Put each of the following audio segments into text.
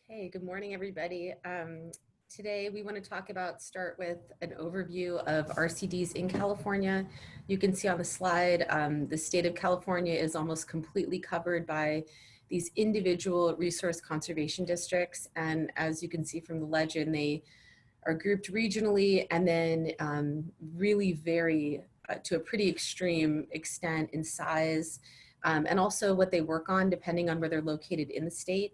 Okay, good morning, everybody. Today we want to start with an overview of RCDs in California. You can see on the slide, the state of California is almost completely covered by these individual resource conservation districts. And as you can see from the legend, they are grouped regionally and then really vary to a pretty extreme extent in size and also what they work on depending on where they're located in the state,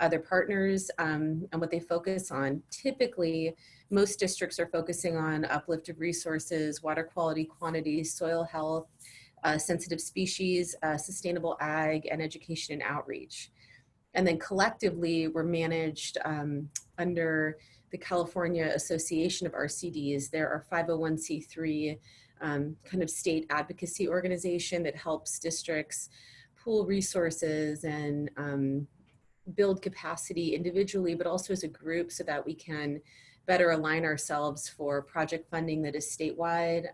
their partners, and what they focus on. Typically, most districts are focusing on uplift of resources, water quality, quantity, soil health, sensitive species, sustainable ag, and education and outreach. And then collectively, we're managed under the California Association of RCDs. There are 501c3 kind of state advocacy organization that helps districts pool resources and build capacity individually, but also as a group so that we can better align ourselves for project funding that is statewide,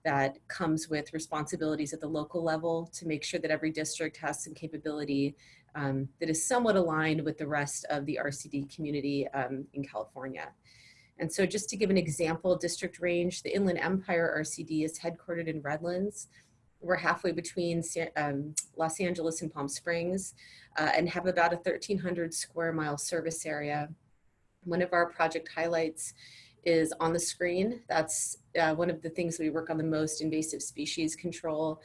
that comes with responsibilities at the local level to make sure that every district has some capability that is somewhat aligned with the rest of the RCD community in California. And so just to give an example, district range, the Inland Empire RCD is headquartered in Redlands. We're halfway between Los Angeles and Palm Springs and have about a 1,300 square mile service area. One of our project highlights is on the screen. That's one of the things we work on the most, invasive species control.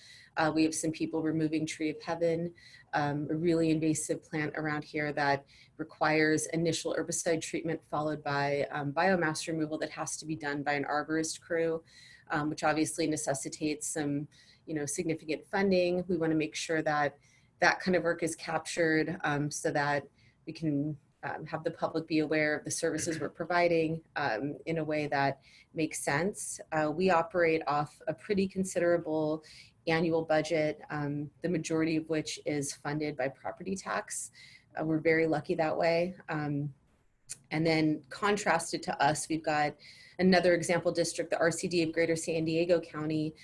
We have some people removing Tree of Heaven, a really invasive plant around here that requires initial herbicide treatment followed by biomass removal that has to be done by an arborist crew, which obviously necessitates some significant funding. We want to make sure that that kind of work is captured so that we can have the public be aware of the services we're providing in a way that makes sense. We operate off a pretty considerable annual budget, the majority of which is funded by property tax. We're very lucky that way. And then contrasted to us, we've got another example district, the RCD of Greater San Diego County.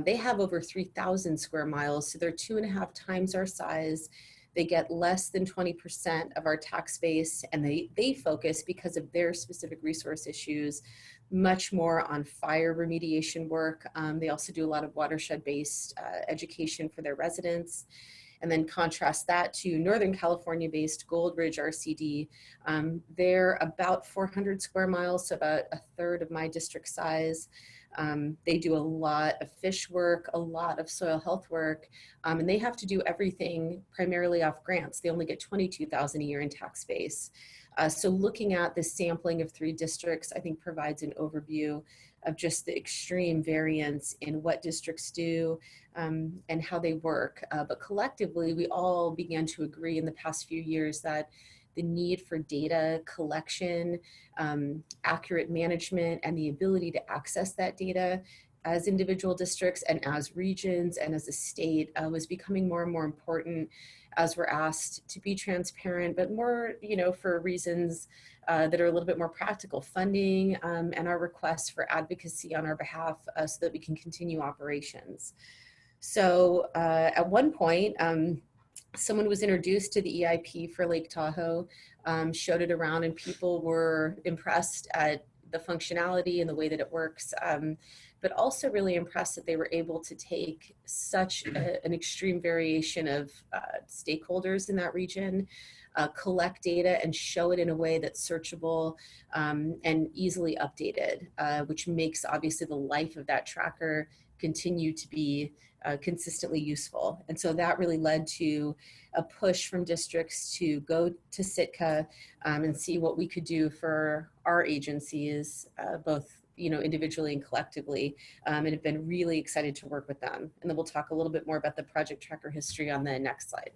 They have over 3,000 square miles, so they're 2.5 times our size. They get less than 20% of our tax base, and they focus, because of their specific resource issues, much more on fire remediation work. They also do a lot of watershed-based education for their residents. And then contrast that to Northern California-based Gold Ridge RCD. They're about 400 square miles, so about a third of my district size. They do a lot of fish work, a lot of soil health work, and they have to do everything primarily off grants. They only get $22,000 a year in tax base. So looking at the sampling of 3 districts, I think provides an overview of just the extreme variance in what districts do and how they work. But collectively, we all began to agree in the past few years that the need for data collection, accurate management, and the ability to access that data as individual districts and as regions and as a state was becoming more and more important as we're asked to be transparent, but more, for reasons that are a little bit more practical, funding and our requests for advocacy on our behalf so that we can continue operations. So at one point, someone was introduced to the EIP for Lake Tahoe, showed it around, and people were impressed at the functionality and the way that it works, but also really impressed that they were able to take such an extreme variation of stakeholders in that region, collect data and show it in a way that's searchable and easily updated, which makes obviously the life of that tracker continue to be consistently useful. And so that really led to a push from districts to go to Sitka and see what we could do for our agencies, both individually and collectively, and have been really excited to work with them. And then we'll talk a little bit more about the project tracker history on the next slide.